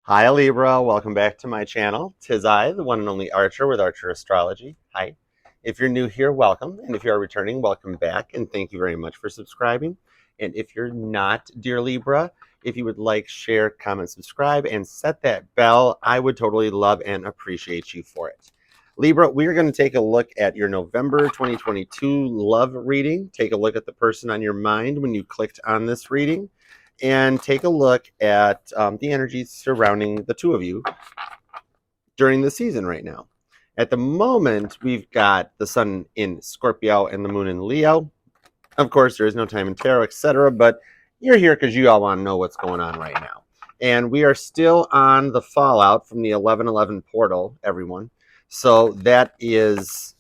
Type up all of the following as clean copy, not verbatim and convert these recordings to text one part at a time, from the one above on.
Hi Libra, welcome back to my channel. Tis I, the one and only Archer with Archer Astrology. Hi. If you're new here, welcome. And if you are returning, welcome back. And thank you very much for subscribing. And if you're not, dear Libra, if you would like, share, comment, subscribe, and set that bell, I would totally love and appreciate you for it. Libra, we are going to take a look at your November 2022 love reading. Take a look at the person on your mind when you clicked on this reading, and take a look at the energies surrounding the two of you during the season right now. At the moment, we've got the sun in Scorpio and the moon in Leo. Of course, there is no time in tarot, etc., but you're here because you all want to know what's going on right now. And we are still on the fallout from the 11/11 portal, everyone. So that is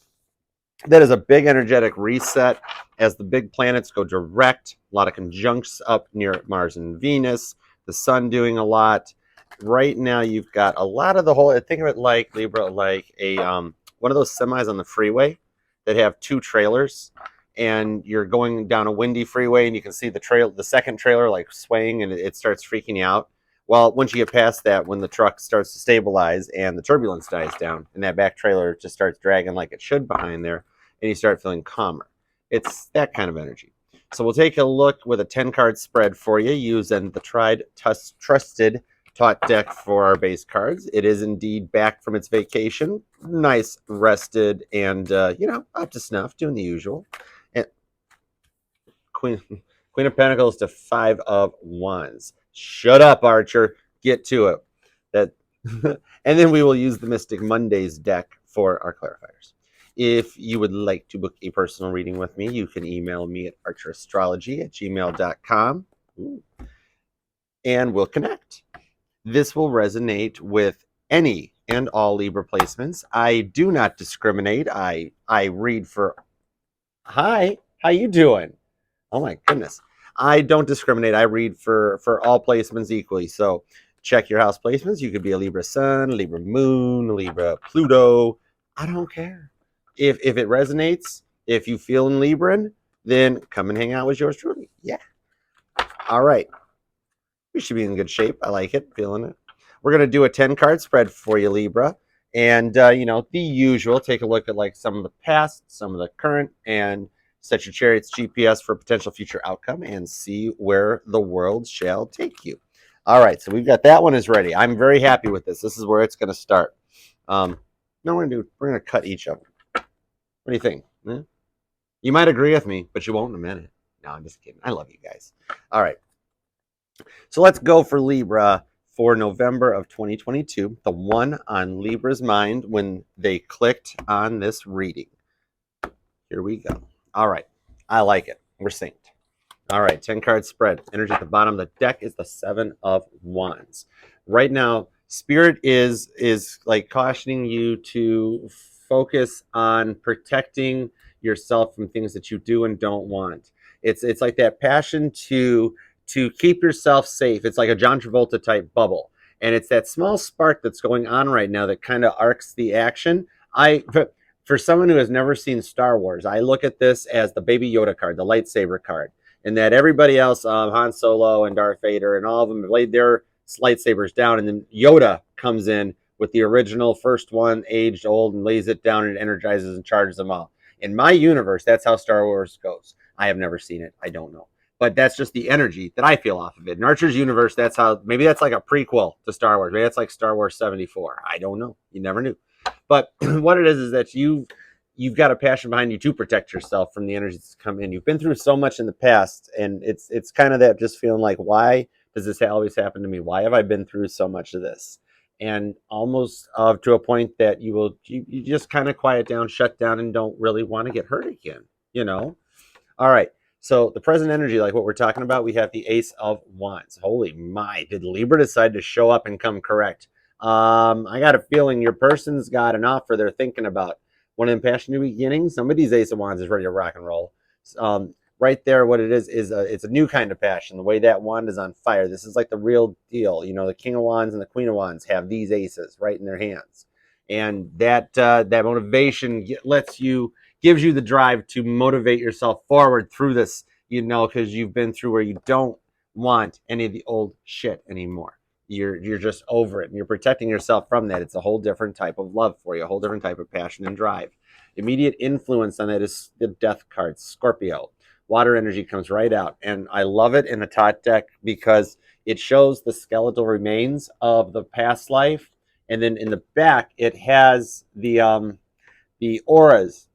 a big energetic reset as the big planets go direct. A lot of conjuncts up near Mars and Venus, the sun doing a lot. Right now, you've got a lot of the whole, think of it like, Libra, like a one of those semis on the freeway that have two trailers, and you're going down a windy freeway and you can see the second trailer like swaying, and it starts freaking you out. Well, once you get past that, when the truck starts to stabilize and the turbulence dies down and that back trailer just starts dragging like it should behind there, and you start feeling calmer. It's that kind of energy. So we'll take a look with a 10-card spread for you using the tried, trusted taught deck for our base cards. It is indeed back from its vacation. Nice, rested, and, up to snuff, doing the usual. And Queen of Pentacles to Five of Wands. Shut up, Archer. Get to it. And then we will use the Mystic Mondays deck for our clarifiers. If you would like to book a personal reading with me, you can email me at archerastrology@gmail.com, and we'll connect. This will resonate with any and all Libra placements. I do not discriminate. I read for... Hi, how you doing? Oh my goodness. I don't discriminate. I read for all placements equally. So check your house placements. You could be a Libra Sun, Libra Moon, Libra Pluto. I don't care. If it resonates, if you feel in Libran, then come and hang out with yours truly. Yeah. All right. We should be in good shape. I like it. Feeling it. We're going to do a 10-card spread for you, Libra. And, the usual. Take a look at like some of the past, some of the current, and set your chariot's GPS for potential future outcome and see where the world shall take you. All right, so we've got that one is ready. I'm very happy with this. This is where it's going to start. No, we're going to cut each of them. What do you think? You might agree with me, but you won't in a minute. No, I'm just kidding. I love you guys. All right. So let's go for Libra for November of 2022, the one on Libra's mind when they clicked on this reading. Here we go. All right. I like it. We're synced. All right. 10-card spread. Energy at the bottom of the deck is the Seven of Wands. Right now, Spirit is like cautioning you to focus on protecting yourself from things that you do and don't want. It's like that passion to keep yourself safe. It's like a John Travolta type bubble. And it's that small spark that's going on right now that kind of arcs the action. For someone who has never seen Star Wars, I look at this as the Baby Yoda card, the lightsaber card, and that everybody else, Han Solo and Darth Vader and all of them have laid their lightsabers down, and then Yoda comes in with the original first one, aged old, and lays it down and energizes and charges them all. In my universe, that's how Star Wars goes. I have never seen it. I don't know. But that's just the energy that I feel off of it. In Archer's universe, that's how, maybe that's like a prequel to Star Wars. Maybe that's like Star Wars 74. I don't know. You never knew. But what it is that you've got a passion behind you to protect yourself from the energies that come in. You've been through so much in the past, and it's kind of that just feeling like, why does this always happen to me? Why have I been through so much of this? And almost to a point that you just kind of quiet down, shut down, and don't really want to get hurt again, All right. So the present energy, like what we're talking about, we have the Ace of Wands. Holy my, did Libra decide to show up and come correct? I got a feeling your person's got an offer they're thinking about. One of them passionate beginnings. Somebody's Ace of Wands is ready to rock and roll. Right there, what it is it's a new kind of passion. The way that wand is on fire. This is like the real deal. The King of Wands and the Queen of Wands have these aces right in their hands, and that motivation gives you the drive to motivate yourself forward through this. Because you've been through where you don't want any of the old shit anymore. You're just over it, and you're protecting yourself from that. It's a whole different type of love for you, a whole different type of passion and drive. Immediate influence on that is the death card, Scorpio. Water energy comes right out, and I love it in the tot deck because it shows the skeletal remains of the past life, and then in the back it has the auras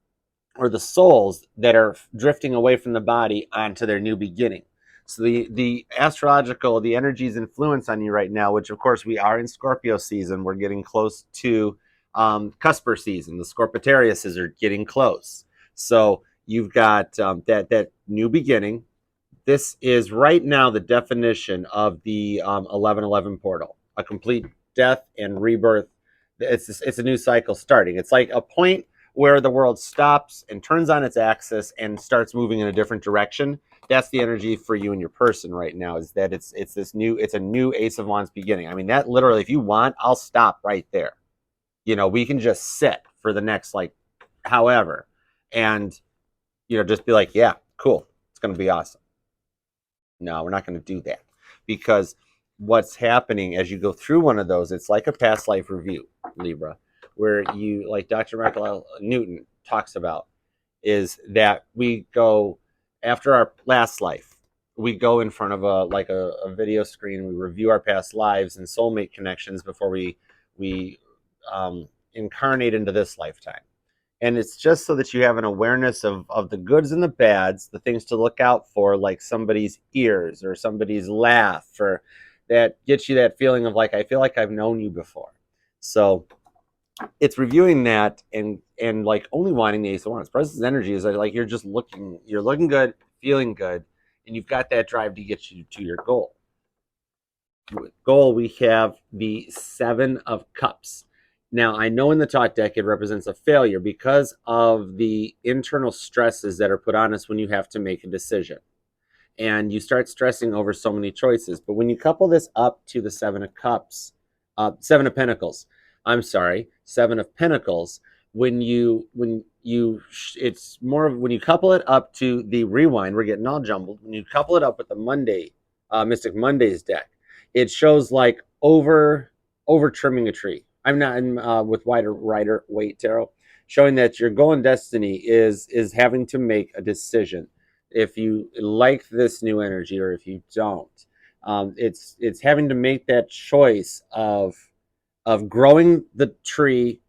or the souls that are drifting away from the body onto their new beginning. So the astrological, the energy's influence on you right now, which of course we are in Scorpio season. We're getting close to Cusper season. The Scorpitariuses are getting close. So you've got that new beginning. This is right now the definition of the 1111 portal, a complete death and rebirth. It's a new cycle starting. It's like a point where the world stops and turns on its axis and starts moving in a different direction. That's the energy for you and your person right now. Is that it's a new Ace of Wands beginning. I mean, that literally, if you want, I'll stop right there. We can just sit for the next like however, and just be like, yeah, cool, it's gonna be awesome. No, we're not going to do that, because what's happening as you go through one of those, it's like a past life review, Libra, where you, like Dr. Michael L. Newton talks about, is that we go after our last life, we go in front of a video screen, we review our past lives and soulmate connections before we incarnate into this lifetime. And it's just so that you have an awareness of the goods and the bads, the things to look out for, like somebody's ears or somebody's laugh, or that gets you that feeling of like, I feel like I've known you before. So it's reviewing that and like only wanting the Ace of Wands. Presence energy is like you're looking good, feeling good, and you've got that drive to get you to your goal. We have the Seven of Cups. Now, I know in the tot deck it represents a failure because of the internal stresses that are put on us when you have to make a decision. And you start stressing over so many choices. But when you couple this up to the Seven of Cups, Seven of Pentacles, Seven of Pentacles, it's more of when you couple it up to the rewind, we're getting all jumbled. When you couple it up with the Mystic Mondays deck, it shows like over trimming a tree. I'm not in with Rider Waite Tarot, showing that your goal and destiny is having to make a decision if you like this new energy or if you don't. It's having to make that choice of growing the tree,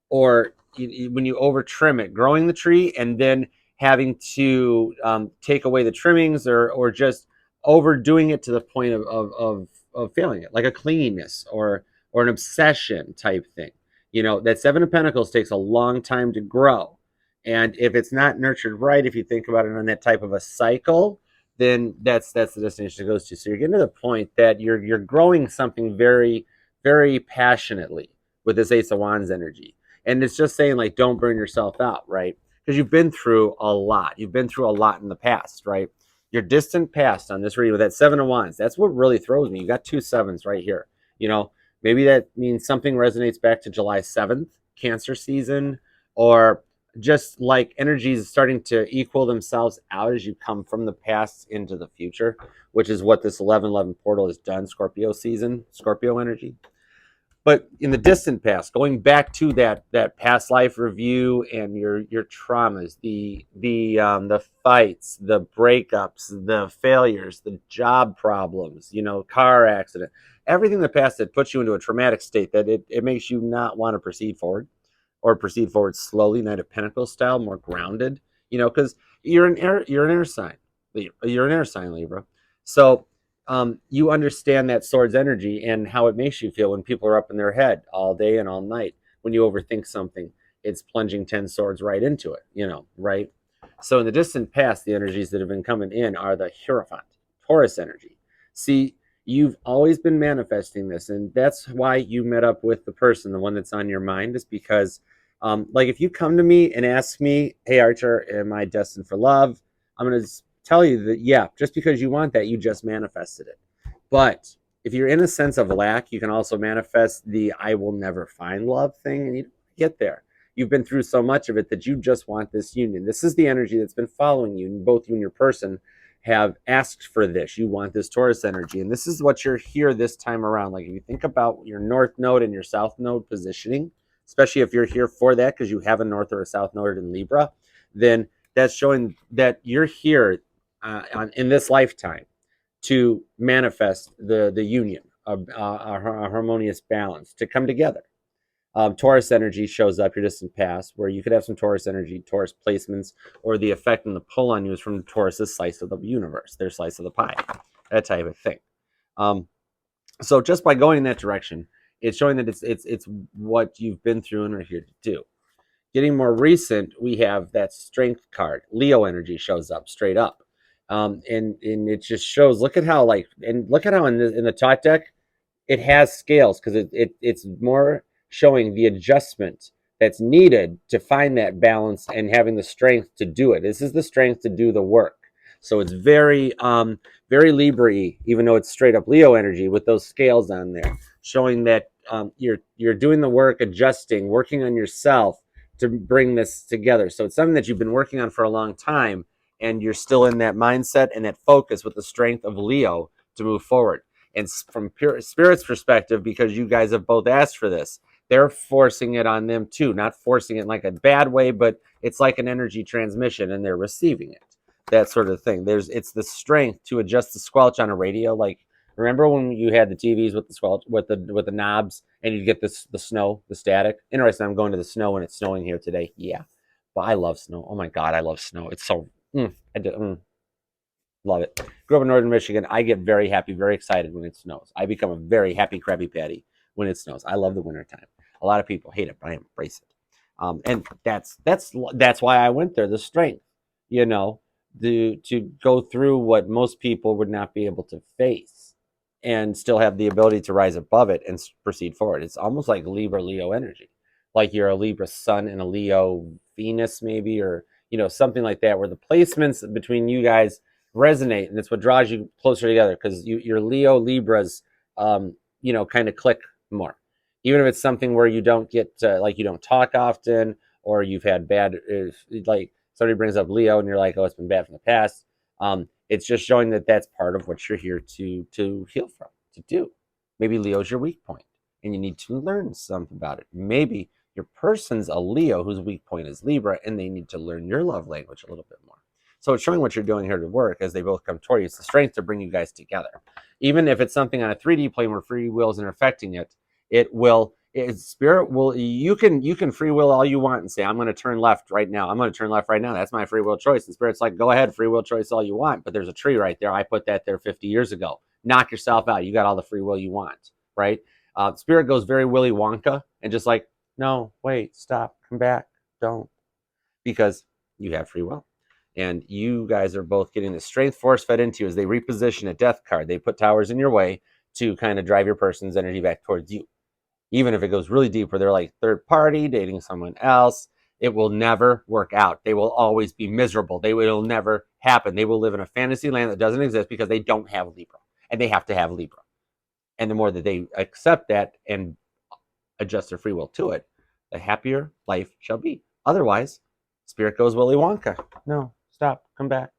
or when you over trim it, growing the tree and then having to take away the trimmings, or just overdoing it to the point of failing it, like a cleanliness or an obsession type thing. That Seven of Pentacles takes a long time to grow. And if it's not nurtured right, if you think about it on that type of a cycle, then that's the destination it goes to. So you're getting to the point that you're growing something very, very passionately with this Ace of Wands energy. And it's just saying, like, don't burn yourself out, right? Because you've been through a lot. You've been through a lot in the past, right? Your distant past on this reading with that Seven of Wands, that's what really throws me. You got two sevens right here. Maybe that means something resonates back to July 7th, Cancer season, or just like energies starting to equal themselves out as you come from the past into the future, which is what this 1111 portal has done, Scorpio season, Scorpio energy. But in the distant past, going back to that past life review and your traumas, the fights, the breakups, the failures, the job problems, car accident, everything in the past that puts you into a traumatic state that it makes you not want to proceed forward, or proceed forward slowly, Knight of Pentacles style, more grounded, because you're an air sign. You're an air sign, Libra. So you understand that sword's energy and how it makes you feel when people are up in their head all day and all night. When you overthink something, it's plunging 10 swords right into it, right? So in the distant past, the energies that have been coming in are the Hierophant, Taurus energy. See, you've always been manifesting this, and that's why you met up with the person, the one that's on your mind, is because like if you come to me and ask me, hey Archer, am I destined for love? I'm going to tell you that, yeah, just because you want that, you just manifested it. But if you're in a sense of lack, you can also manifest the I will never find love thing, and you get there. You've been through so much of it that you just want this union. This is the energy that's been following you, and both you and your person have asked for this. You want this Taurus energy, and this is what you're here this time around. Like if you think about your north node and your south node positioning, especially if you're here for that because you have a north or a south node in Libra, then that's showing that you're here in this lifetime to manifest the union, a harmonious balance, to come together. Taurus energy shows up your distant past, where you could have some Taurus energy, Taurus placements, or the effect and the pull on you is from Taurus's slice of the universe, their slice of the pie, that type of thing. So just by going in that direction, it's showing that it's what you've been through and are here to do. Getting more recent, we have that strength card. Leo energy shows up straight up. And it just shows, look at how in the top deck, it has scales because it's more showing the adjustment that's needed to find that balance and having the strength to do it. This is the strength to do the work. So it's very Libra-y, even though it's straight up Leo energy with those scales on there, showing that you're doing the work, adjusting, working on yourself to bring this together. So it's something that you've been working on for a long time, and you're still in that mindset and that focus with the strength of Leo to move forward. And from pure spirit's perspective, because you guys have both asked for this, they're forcing it on them too. Not forcing it in like a bad way, but it's like an energy transmission, and they're receiving it. That sort of thing. It's the strength to adjust the squelch on a radio. Like remember when you had the TVs with the squelch with the knobs, and you'd get the snow, the static. Interesting. I'm going to the snow when it's snowing here today. Yeah, but I love snow. Oh my god, I love snow. It's so love it. Grew up in northern Michigan. I get very happy, very excited when it snows. I become a very happy Krabby Patty when it snows. I love the wintertime. A lot of people hate it, but I embrace it. And that's why I went there. The strength, you know, to go through what most people would not be able to face, and still have the ability to rise above it and proceed forward. It's almost like Libra Leo energy, like you're a Libra Sun and a Leo Venus, maybe, or something like that, where the placements between you guys resonate, and it's what draws you closer together because your Leo Libras, kind of click more. Even if it's something where you don't get like you don't talk often, or you've had bad, like somebody brings up Leo and you're like, oh, it's been bad from the past. It's just showing that that's part of what you're here to heal from, to do. Maybe Leo's your weak point, and you need to learn something about it. Maybe your person's a Leo whose weak point is Libra, and they need to learn your love language a little bit more. So it's showing what you're doing here to work as they both come toward you. It's the strength to bring you guys together. Even if it's something on a 3D plane where free will isn't affecting it, spirit will, you can free will all you want and say, I'm going to turn left right now. I'm going to turn left right now. That's my free will choice. And spirit's like, go ahead, free will choice all you want. But there's a tree right there. I put that there 50 years ago. Knock yourself out. You got all the free will you want, right? Spirit goes very Willy Wonka and just like, no, wait, stop, come back, don't. Because you have free will. And you guys are both getting the strength force fed into you as they reposition a death card. They put towers in your way to kind of drive your person's energy back towards you. Even if it goes really deep where they're like third party, dating someone else, it will never work out. They will always be miserable. It'll never happen. They will live in a fantasy land that doesn't exist because they don't have Libra. And they have to have Libra. And the more that they accept that and adjust their free will to it, the happier life shall be. Otherwise, spirit goes Willy Wonka. No, stop, come back.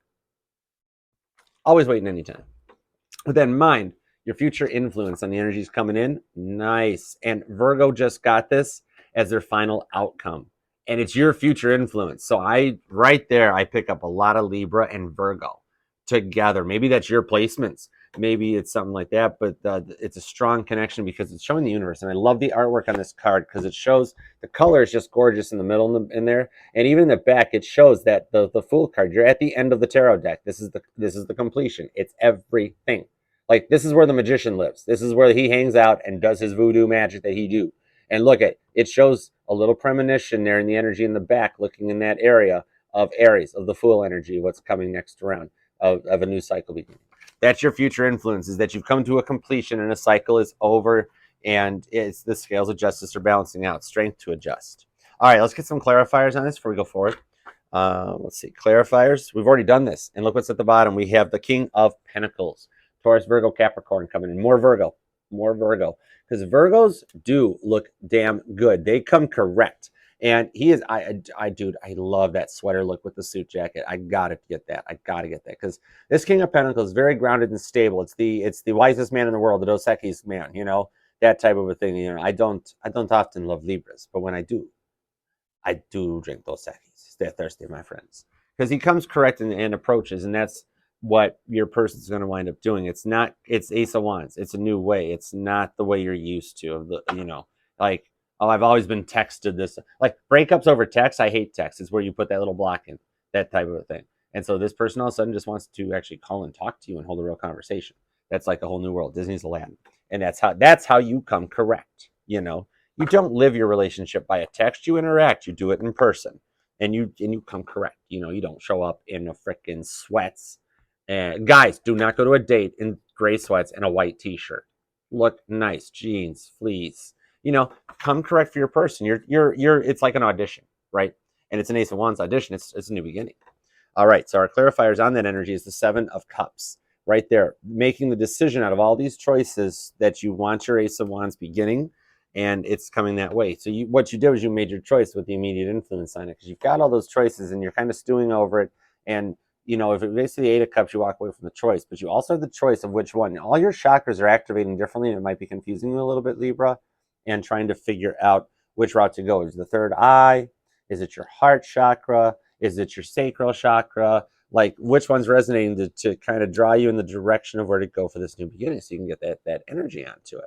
Always waiting anytime. With that in mind, your future influence on the energies coming in, nice. And Virgo just got this as their final outcome. And it's your future influence. So right there, I pick up a lot of Libra and Virgo together. Maybe that's your placements. Maybe it's something like that, but it's a strong connection because it's showing the universe. And I love the artwork on this card because it shows the color is just gorgeous in the middle in there. And even in the back, it shows that the Fool card, you're at the end of the tarot deck. This is the completion. It's everything. Like this is where the magician lives. This is where he hangs out and does his voodoo magic that he do. And look at it shows a little premonition there in the energy in the back, looking in that area of Aries, of the Fool energy, what's coming next around of a new cycle beginning. That's your future influence, is that you've come to a completion and a cycle is over, and it's the scales of justice are balancing out, strength to adjust. All right, let's get some clarifiers on this before we go forward. Let's see, clarifiers. We've already done this, and look what's at the bottom. We have the King of Pentacles, Taurus, Virgo, Capricorn coming in. More Virgo, because Virgos do look damn good. They come correct. And he is, dude, I love that sweater look with the suit jacket. I gotta get that. I gotta get that because this King of Pentacles is very grounded and stable. It's the wisest man in the world, the Dos Equis man. That type of a thing. I don't often love Libras, but when I do drink Dos Equis. Stay thirsty, my friends, because he comes correct and approaches, and that's what your person's going to wind up doing. It's not. It's Ace of Wands. It's a new way. It's not the way you're used to. Like, oh, I've always been texted this. Like breakups over text. I hate text. It's where you put that little block in, that type of a thing. And so this person all of a sudden just wants to actually call and talk to you and hold a real conversation. That's like a whole new world. Disney's Aladdin, and that's how you come correct. You don't live your relationship by a text. You interact. You do it in person, and you come correct. You don't show up in a freaking sweats. And guys, do not go to a date in gray sweats and a white T-shirt. Look nice, jeans, fleece. Come correct for your person. You're. It's like an audition, right? And it's an Ace of Wands audition. It's a new beginning. All right, so our clarifiers on that energy is the Seven of Cups, right there, making the decision out of all these choices that you want your Ace of Wands beginning, and it's coming that way. So what you did was you made your choice with the immediate influence on it, because you've got all those choices and you're kind of stewing over it. And if it basically the Eight of Cups, you walk away from the choice, but you also have the choice of which one. All your chakras are activating differently, and it might be confusing you a little bit, Libra, and trying to figure out which route to go. Is it the third eye? Is it your heart chakra? Is it your sacral chakra? Like which one's resonating to kind of draw you in the direction of where to go for this new beginning, so you can get that energy onto it.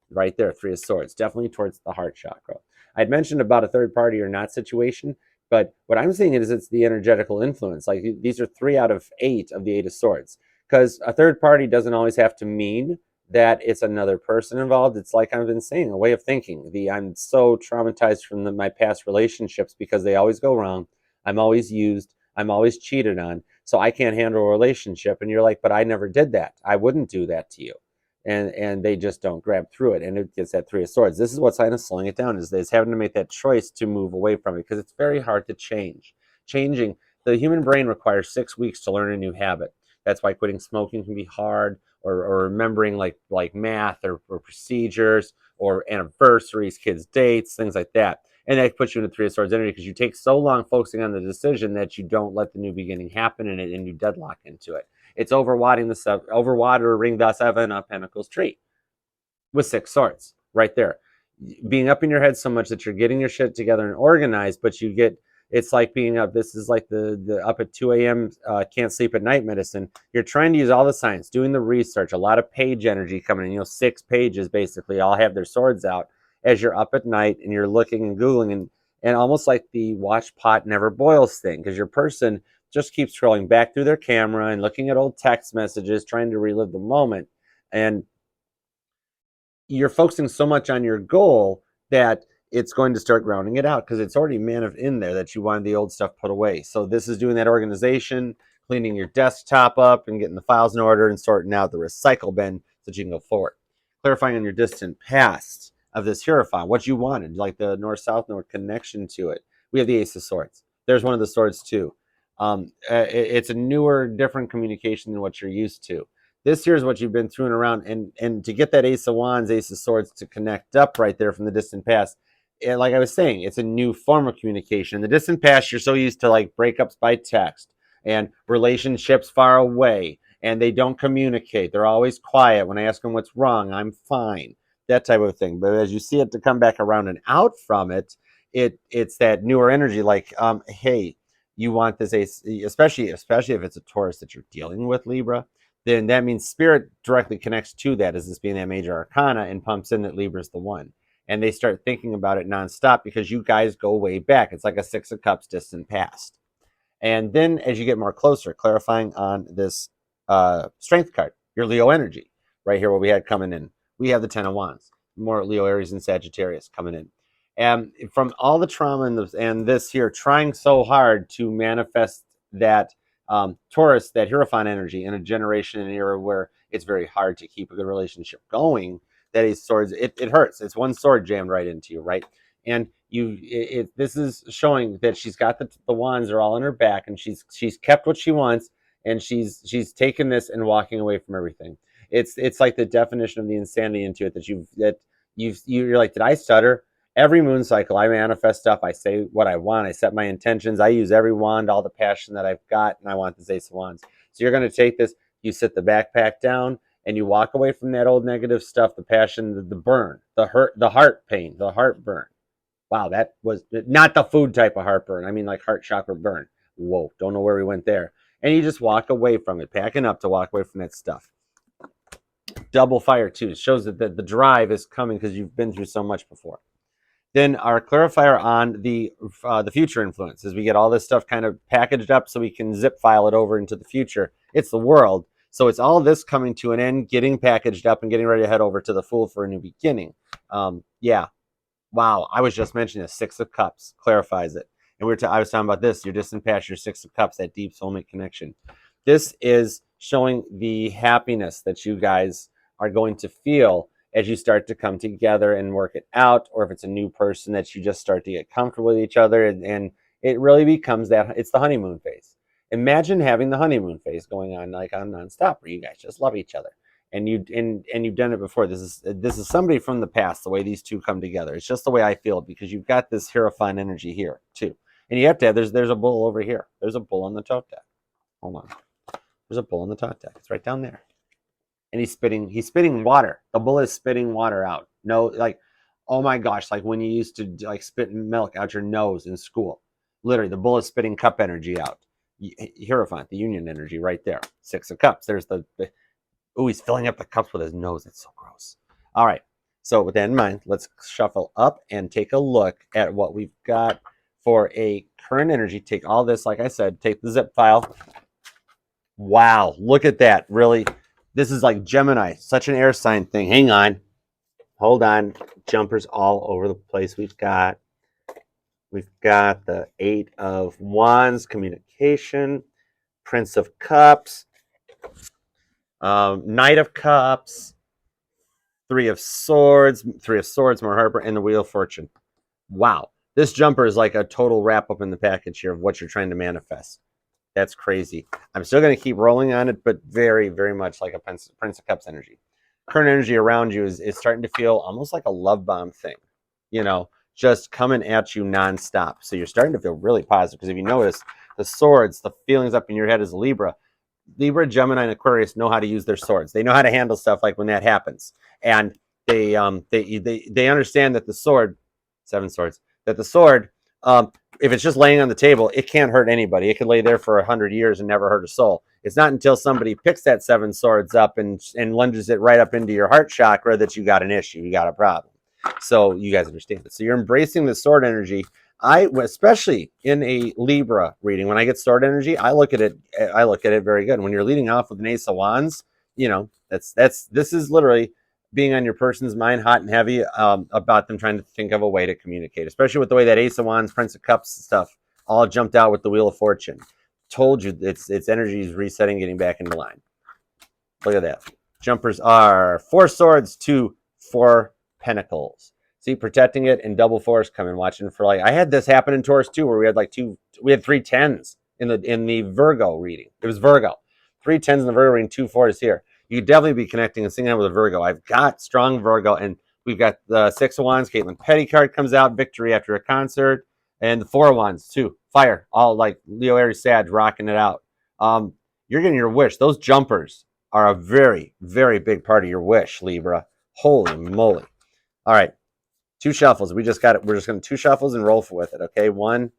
Right there, Three of Swords, definitely towards the heart chakra. I'd mentioned about a third party or not situation, but what I'm seeing is it's the energetical influence. Like these are 3 out of 8 of the Eight of Swords, because a third party doesn't always have to mean that it's another person involved. It's like I've been saying, a way of thinking. I'm so traumatized from my past relationships because they always go wrong. I'm always used. I'm always cheated on. So I can't handle a relationship. And you're like, but I never did that. I wouldn't do that to you. And they just don't grab through it. And it gets that Three of Swords. This is what's kind of slowing it down, is having to make that choice to move away from it, because it's very hard to change. Changing, the human brain requires 6 weeks to learn a new habit. That's why quitting smoking can be hard, or remembering like math or procedures or anniversaries, kids' dates, things like that. And that puts you in a Three of Swords energy, because you take so long focusing on the decision that you don't let the new beginning happen in it, and you deadlock into it. It's overwatering the 7 of Pentacles tree with 6 swords right there. Being up in your head so much that you're getting your shit together and organized, but it's like being up. This is like the up at 2 a.m. Can't sleep at night medicine. You're trying to use all the science, doing the research, a lot of page energy coming in. 6 pages basically all have their swords out as you're up at night and you're looking and Googling, and almost like the watch pot never boils thing, because your person just keeps scrolling back through their camera and looking at old text messages, trying to relive the moment. And you're focusing so much on your goal that it's going to start grounding it out, because it's already in there that you wanted the old stuff put away. So this is doing that organization, cleaning your desktop up and getting the files in order and sorting out the recycle bin so that you can go forward. Clarifying on your distant past of this Hierophant, what you wanted, like the north-south node connection to it. We have the Ace of Swords. There's one of the swords too. It's a newer, different communication than what you're used to. This here is what you've been through and around, and to get that Ace of Wands, Ace of Swords to connect up right there from the distant past, like I was saying, it's a new form of communication. In the distant past, you're so used to like breakups by text and relationships far away, and they don't communicate. They're always quiet. When I ask them what's wrong, I'm fine, that type of thing. But as you see it to come back around and out from it, it's that newer energy. Like, hey, you want this Ace, especially if it's a Taurus that you're dealing with, Libra, then that means spirit directly connects to that as this being that major arcana and pumps in that Libra's the one. And they start thinking about it nonstop, because you guys go way back. It's like a 6 of Cups distant past. And then as you get more closer, clarifying on this strength card, your Leo energy, right here, what we had coming in. We have the 10 of Wands, more Leo, Aries, and Sagittarius coming in. And from all the trauma and this here, trying so hard to manifest that Taurus, that Hierophant energy in a generation and era where it's very hard to keep a good relationship going, that Ace of Swords, it hurts. It's one sword jammed right into you, right? And this is showing that she's got the wands are all in her back, and she's kept what she wants, and she's taken this and walking away from everything. It's like the definition of the insanity into it, that you're like, did I stutter? Every moon cycle, I manifest stuff. I say what I want. I set my intentions. I use every wand, all the passion that I've got, and I want this Ace of Wands. So you're going to take this, you sit the backpack down, and you walk away from that old negative stuff, the passion, the burn, the hurt, the heart pain, the heartburn. Wow, that was not the food type of heartburn. I mean, like heart chakra burn. Whoa, don't know where we went there. And you just walk away from it, packing up to walk away from that stuff. Double fire, too. It shows that the drive is coming because you've been through so much before. Then our clarifier on the future influence is we get all this stuff kind of packaged up so we can zip file it over into the future. It's the world. So it's all this coming to an end, getting packaged up and getting ready to head over to the Fool for a new beginning. Yeah. Wow. I was just mentioning the Six of Cups clarifies it. And I was talking about this, your distant past, your Six of Cups, that deep soulmate connection. This is showing the happiness that you guys are going to feel as you start to come together and work it out, or if it's a new person that you just start to get comfortable with each other, and it really becomes that it's the honeymoon phase. Imagine having the honeymoon phase going on like on nonstop, where you guys just love each other, and you've done it before. This is somebody from the past. The way these two come together, it's just the way I feel because you've got this Hierophant energy here too, and you have to have. There's a bull over here. There's a bull on the top deck. Hold on. There's a bull on the top deck. It's right down there. And he's spitting water. The bull is spitting water out. No, like, oh my gosh, like when you used to like spit milk out your nose in school. Literally, the bull is spitting cup energy out. Hierophant, the union energy right there. Six of Cups. There's oh, he's filling up the cups with his nose. It's so gross. All right. So with that in mind, let's shuffle up and take a look at what we've got for a current energy. Take all this, like I said, take the zip file. Wow, look at that. Really, this is like Gemini, such an air sign thing. Hang on. Hold on. Jumpers all over the place. We've got the Eight of Wands, communication, Prince of Cups, Knight of Cups, Three of Swords, more Harper, and the Wheel of Fortune. Wow. This jumper is like a total wrap up in the package here of what you're trying to manifest. That's crazy. I'm still going to keep rolling on it, but very, very much like a Prince of Cups energy. Current energy around you is starting to feel almost like a love bomb thing, just coming at you nonstop. So you're starting to feel really positive because if you notice, the swords, the feelings up in your head is Libra. Libra, Gemini, and Aquarius know how to use their swords. They know how to handle stuff like when that happens, and they understand that the sword, seven swords, that the sword. If it's just laying on the table, it can't hurt anybody. It could lay there for 100 years and never hurt a soul. It's not until somebody picks that seven swords up and lunges it right up into your heart chakra that you got an issue, you got a problem. So you guys understand it. So you're embracing the sword energy. Especially in a Libra reading, when I get sword energy, I look at it very good. When you're leading off with an Ace of Wands, this is literally being on your person's mind, hot and heavy, about them trying to think of a way to communicate, especially with the way that Ace of Wands, Prince of Cups stuff all jumped out with the Wheel of Fortune. Told you its energy is resetting, getting back into line. Look at that. Jumpers are 4 swords to 4 pentacles. See, protecting it in double force, coming watching for I had this happen in Taurus too, where we had 3 tens in the Virgo reading. It was Virgo. 3 tens in the Virgo reading, 2 4s here. You could definitely be connecting and singing out with a Virgo. I've got strong Virgo, and we've got the 6 of Wands. Caitlin Petty card comes out, victory after a concert, and the 4 of Wands too. Fire, all like Leo, Aries, Sag, rocking it out. You're getting your wish. Those jumpers are a very, very big part of your wish, Libra. Holy moly! All right, 2 shuffles. We just got it. We're just going to 2 shuffles and roll with it. Okay, 1.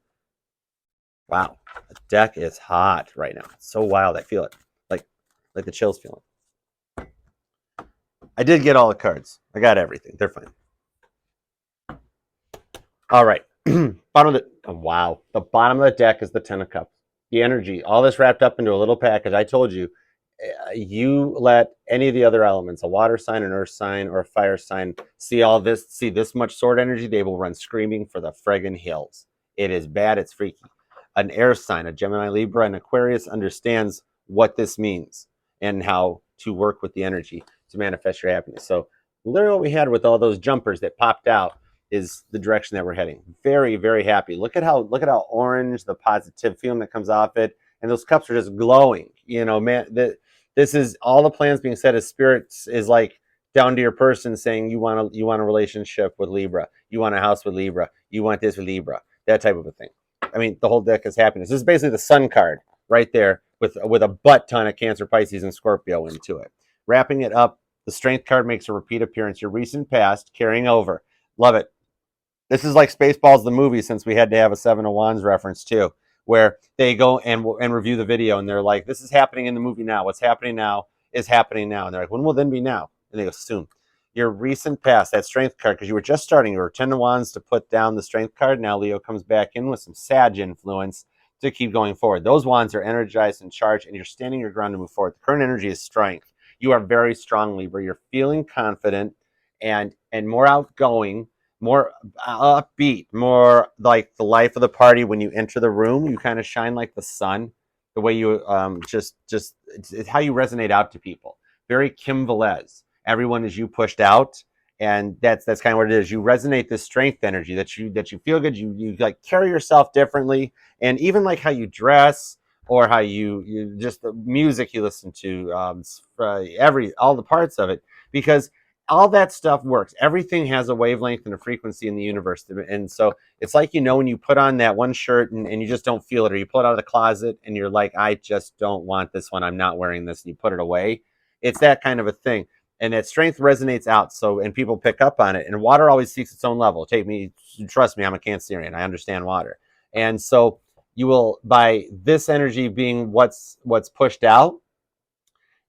Wow, the deck is hot right now. It's so wild. I feel it, like the chills feeling. I did get all the cards. I got everything. They're fine. All right. The bottom of the deck is the 10 of Cups. The energy, all this wrapped up into a little package. I told you, you let any of the other elements, a water sign, an earth sign, or a fire sign, see this much sword energy, they will run screaming for the friggin' hills. It is bad. It's freaky. An air sign, a Gemini, Libra, and Aquarius understands what this means and how to work with the energy to manifest your happiness. So literally what we had with all those jumpers that popped out is the direction that we're heading. Very, very happy. Look at how orange, the positive feeling that comes off it, and those cups are just glowing. Man, this is all the plans being set as spirits is like down to your person saying you want a relationship with Libra, you want a house with Libra, you want this with Libra, that type of a thing. I mean, the whole deck is happiness. This is basically the Sun card right there with a butt ton of Cancer, Pisces, and Scorpio into it. Wrapping it up, the Strength card makes a repeat appearance. Your recent past carrying over. Love it. This is like Spaceballs the movie, since we had to have a Seven of Wands reference too, where they go and review the video and they're like, "This is happening in the movie now. What's happening now is happening now." And they're like, "When will then be now?" And they go, "Soon." Your recent past, that Strength card, because you were just starting, you were Ten of Wands to put down the Strength card. Now Leo comes back in with some Sag influence to keep going forward. Those wands are energized and charged, and you're standing your ground to move forward. The current energy is strength. You are very strong, Libra. You're feeling confident and more outgoing, more upbeat, more like the life of the party. When you enter the room, you kind of shine like the sun. The way you just it's how you resonate out to people. Very Kim Velez. Everyone is you pushed out, and that's kind of what it is. You resonate this strength energy that you feel good. You like carry yourself differently, and even like how you dress or how you just the music you listen to, all the parts of it, because all that stuff works. Everything has a wavelength and a frequency in the universe. And so it's like, when you put on that one shirt and you just don't feel it, or you pull it out of the closet and you're like, "I just don't want this one. I'm not wearing this." And you put it away. It's that kind of a thing. And that strength resonates out. So, and people pick up on it. And water always seeks its own level. Trust me, I'm a Cancerian. I understand water. And so you will, by this energy being what's pushed out,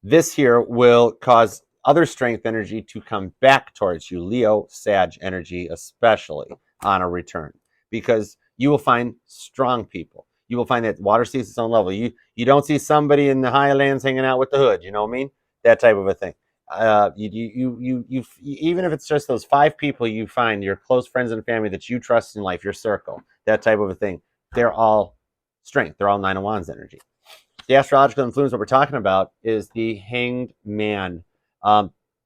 this here will cause other strength energy to come back towards you, Leo, Sag energy, especially on a return, because you will find strong people. You will find that water sees its own level. You don't see somebody in the highlands hanging out with the hood. You know what I mean? That type of a thing. Even if it's just those 5 people you find, your close friends and family that you trust in life, your circle, that type of a thing, they're all strength. They're all Nine of Wands energy. The astrological influence that we're talking about is the Hanged Man.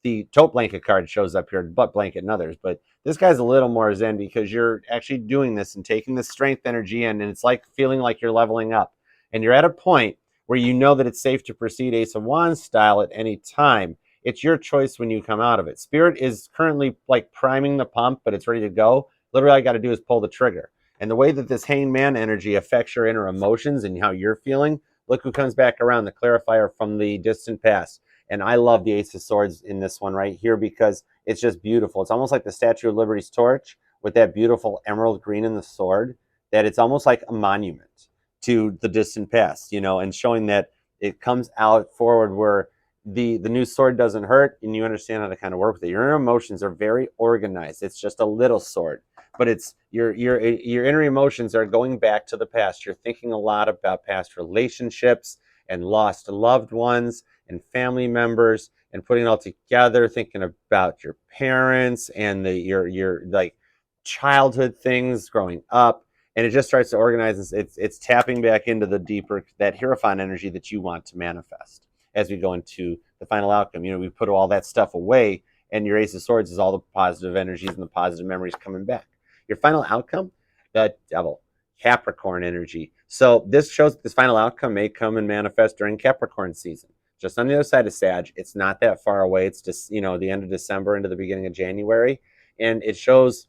The tote blanket card shows up here, butt blanket and others, but this guy's a little more zen, because you're actually doing this and taking this strength energy in, and it's like feeling like you're leveling up. And you're at a point where you know that it's safe to proceed Ace of Wands style at any time. It's your choice when you come out of it. Spirit is currently like priming the pump, but it's ready to go. Literally, all I got to do is pull the trigger. And the way that this Hanged Man energy affects your inner emotions and how you're feeling, look who comes back around, the clarifier from the distant past. And I love the Ace of Swords in this one right here, because it's just beautiful. It's almost like the Statue of Liberty's torch with that beautiful emerald green in the sword, that it's almost like a monument to the distant past, and showing that it comes out forward, where the new sword doesn't hurt, and you understand how to kind of work with it. Your inner emotions are very organized. It's just a little sword, but it's your inner emotions are going back to the past. You're thinking a lot about past relationships and lost loved ones and family members, and putting it all together, thinking about your parents and your like childhood things growing up, and it just starts to organize. It's tapping back into the deeper, that Hierophant energy that you want to manifest as we go into the final outcome. We put all that stuff away, and your Ace of Swords is all the positive energies and the positive memories coming back. Your final outcome, the Devil, Capricorn energy. So this shows that this final outcome may come and manifest during Capricorn season, just on the other side of Sag. It's not that far away. It's just, the end of December into the beginning of January. And it shows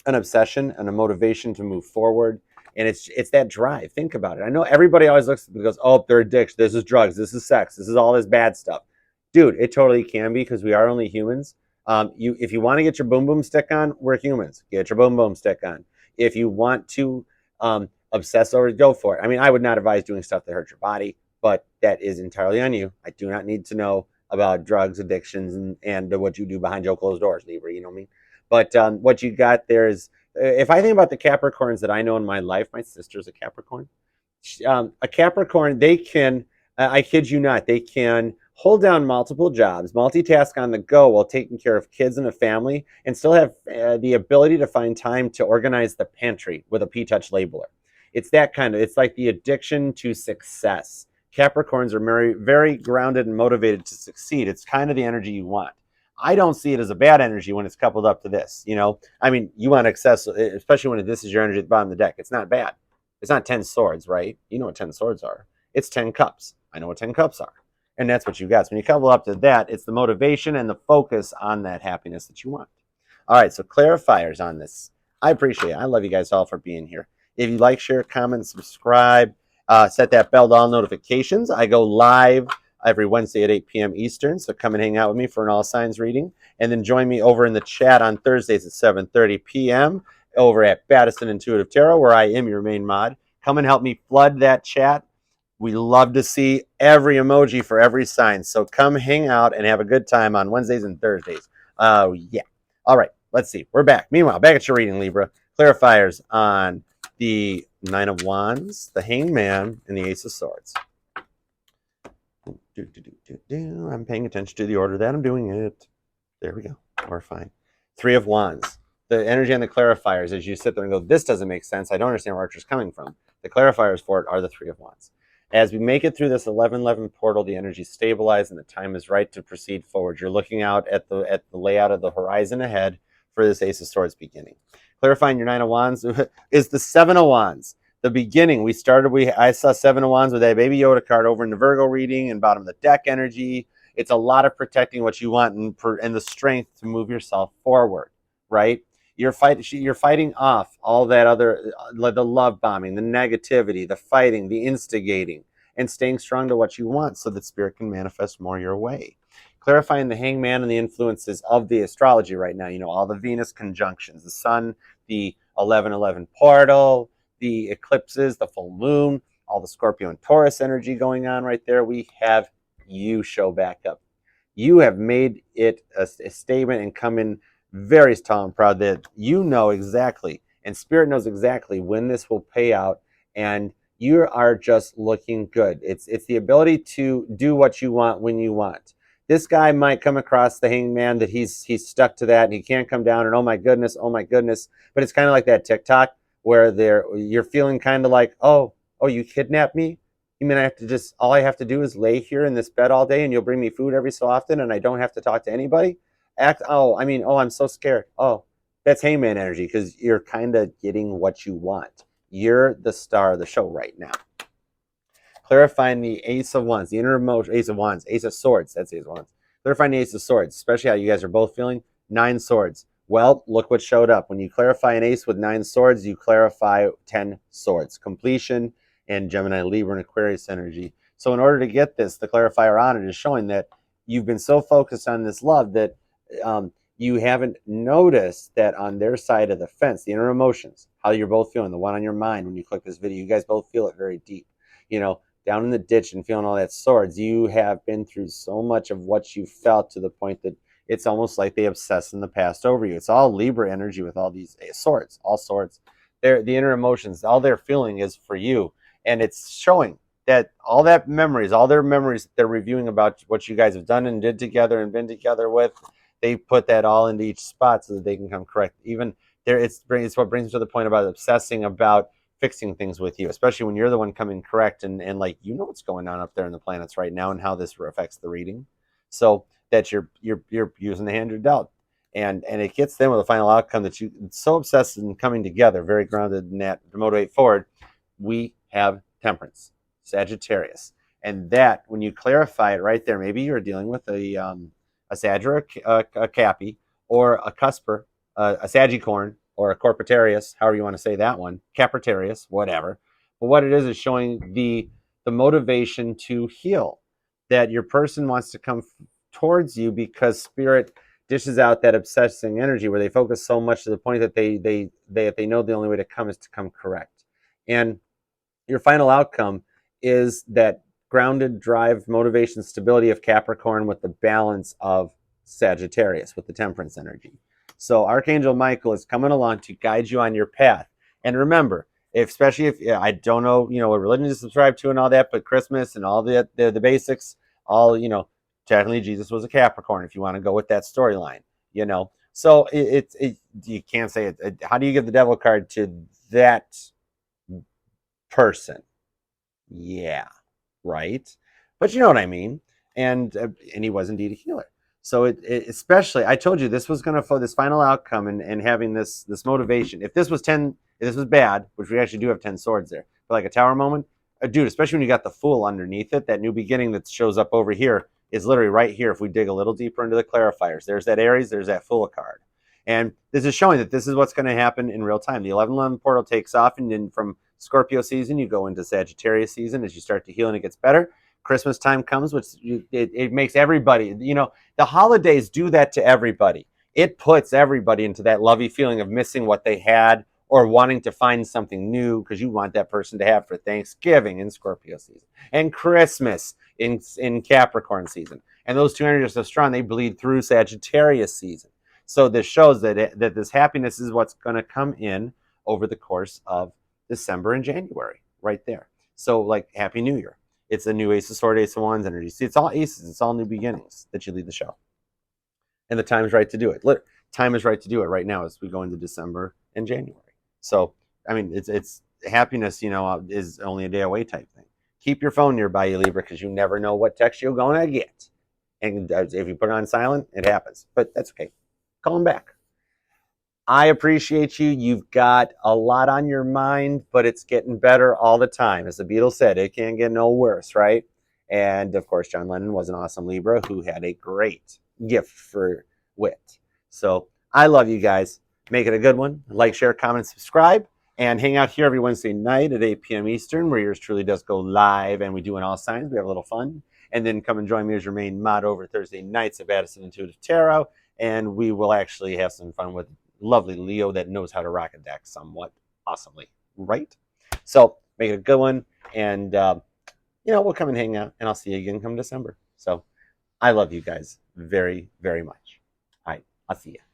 an obsession and a motivation to move forward. And it's that drive. Think about it. I know everybody always looks and goes, "Oh, they're addicted. This is drugs. This is sex. This is all this bad stuff." Dude, it totally can be, because we are only humans. If you want to get your boom boom stick on, we're humans. Get your boom boom stick on. If you want to obsess over it, go for it. I mean, I would not advise doing stuff that hurts your body, but that is entirely on you. I do not need to know about drugs, addictions, and what you do behind your closed doors, Libra. You know what I mean? But what you got there is, if I think about the Capricorns that I know in my life, my sister's a Capricorn. A Capricorn, they can, I kid you not, they can hold down multiple jobs, multitask on the go while taking care of kids and a family, and still have the ability to find time to organize the pantry with a P-Touch labeler. It's that kind of, it's like the addiction to success. Capricorns are very, very grounded and motivated to succeed. It's kind of the energy you want. I don't see it as a bad energy when it's coupled up to this. I mean, you want excess, especially when this is your energy at the bottom of the deck. It's not bad. It's not 10 swords, right? You know what 10 swords are. It's 10 cups. I know what 10 cups are. And that's what you got. So when you couple up to that, it's the motivation and the focus on that happiness that you want. All right, so clarifiers on this. I appreciate it. I love you guys all for being here. If you like, share, comment, subscribe, set that bell to all notifications. I go live every Wednesday at 8 p.m. Eastern, so come and hang out with me for an all signs reading. And then join me over in the chat on Thursdays at 7:30 p.m. over at Baddison Intuitive Tarot, where I am your main mod. Come and help me flood that chat. We love to see every emoji for every sign. So come hang out and have a good time on Wednesdays and Thursdays. Yeah. All right. Let's see. We're back. Meanwhile, back at your reading, Libra. Clarifiers on the Nine of Wands, the Hangman, and the Ace of Swords. I'm paying attention to the order that I'm doing it. There we go. We're fine. Three of Wands. The energy on the clarifiers, as you sit there and go, this doesn't make sense. I don't understand where Archer's coming from. The clarifiers for it are the Three of Wands. As we make it through this 11-11 portal, the energy stabilized and the time is right to proceed forward. You're looking out at the layout of the horizon ahead for this Ace of Swords beginning. Clarifying your Nine of Wands is the Seven of Wands. The beginning, I saw Seven of Wands with that Baby Yoda card over in the Virgo reading and bottom of the deck energy. It's a lot of protecting what you want and the strength to move yourself forward, right? You're fighting off all that other, the love bombing, the negativity, the fighting, the instigating, and staying strong to what you want so that spirit can manifest more your way. Clarifying the Hangman and the influences of the astrology right now. You know, all the Venus conjunctions, the sun, the 11-11 portal, the eclipses, the full moon, all the Scorpio and Taurus energy going on right there. We have you show back up. You have made it a statement and come in very tall and proud that you know exactly, and spirit knows exactly when this will pay out, and you are just looking good. It's the ability to do what you want when you want. This guy might come across the Hangman that he's stuck to that and he can't come down and oh my goodness, but it's kind of like that TikTok where you're feeling kind of like, oh, you kidnapped me? You mean all I have to do is lay here in this bed all day and you'll bring me food every so often and I don't have to talk to anybody? I'm so scared. Oh, that's Hangman energy because you're kind of getting what you want. You're the star of the show right now. Clarifying the Ace of Wands, the inner emotion, Ace of Wands, Ace of Swords, that's Ace of Wands. Clarifying the Ace of Swords, especially how you guys are both feeling. 9 swords. Well, look what showed up. When you clarify an ace with 9 swords, you clarify 10 swords. Completion and Gemini, Libra, and Aquarius energy. So in order to get this, the clarifier on it is showing that you've been so focused on this love that you haven't noticed that on their side of the fence, the inner emotions, how you're both feeling, the one on your mind when you click this video, you guys both feel it very deep. You know, down in the ditch and feeling all that swords, you have been through so much of what you felt to the point that it's almost like they obsess in the past over you. It's all Libra energy with all these swords, all swords. The inner emotions, all they're feeling is for you. And it's showing that all their memories they're reviewing about what you guys have done and did together and been together with, they put that all into each spot so that they can come correct. Even there, it's what brings me to the point about obsessing about fixing things with you, especially when you're the one coming correct and like you know what's going on up there in the planets right now and how this affects the reading. So that you're using the hand you're dealt. And it gets them with a final outcome that you so obsessed in coming together, very grounded in that to motivate forward. We have Temperance, Sagittarius. And that, when you clarify it right there, maybe you're dealing with a Sag or a Cappy, or a Cusper, a Saggicorn, or a Corpitarius, however you want to say that one, Capritarius, whatever. But what it is showing the motivation to heal, that your person wants to come towards you because spirit dishes out that obsessing energy where they focus so much to the point that they know the only way to come is to come correct. And your final outcome is that grounded drive, motivation, stability of Capricorn with the balance of Sagittarius with the Temperance energy. So Archangel Michael is coming along to guide you on your path. And remember, especially if I don't know, what religion to subscribe to and all that, but Christmas and all the basics, all, technically Jesus was a Capricorn if you want to go with that storyline, So you can't say it. How do you give the devil card to that person? Yeah, right. But you know what I mean. And he was indeed a healer. So it especially, I told you this was going to this final outcome and having this motivation. If this was bad, which we actually do have 10 swords there, but like a tower moment, dude, especially when you got the Fool underneath it, that new beginning that shows up over here is literally right here. If we dig a little deeper into the clarifiers, there's that Aries, there's that Fool card. And this is showing that this is what's going to happen in real time. The 11/11 portal takes off, and then from Scorpio season, you go into Sagittarius season as you start to heal and it gets better. Christmas time comes, which it makes everybody, the holidays do that to everybody. It puts everybody into that lovey feeling of missing what they had or wanting to find something new because you want that person to have for Thanksgiving in Scorpio season and Christmas in Capricorn season. And those two energies are so strong, they bleed through Sagittarius season. So this shows that this happiness is what's going to come in over the course of December and January, right there. So like Happy New Year. It's a new Ace of Swords, Ace of Wands energy. See, it's all aces. It's all new beginnings that you lead the show. And the time is right to do it. Time is right to do it right now as we go into December and January. So, I mean, it's happiness, is only a day away type thing. Keep your phone nearby you, Libra, because you never know what text you're going to get. And if you put it on silent, it happens. But that's okay. Call them back. I appreciate you. You've got a lot on your mind, but it's getting better all the time. As the Beatles said, it can't get no worse, right? And of course, John Lennon was an awesome Libra who had a great gift for wit. So I love you guys. Make it a good one. Like, share, comment, subscribe, and hang out here every Wednesday night at 8 p.m. Eastern, where yours truly does go live, and we do in all signs. We have a little fun. And then come and join me as your main mod over Thursday nights of Addison Intuitive Tarot, and we will actually have some fun with lovely Leo that knows how to rock a deck somewhat awesomely, right? So make it a good one, and we'll come and hang out, and I'll see you again come December. So I love you guys very, very much. All right, I'll see you.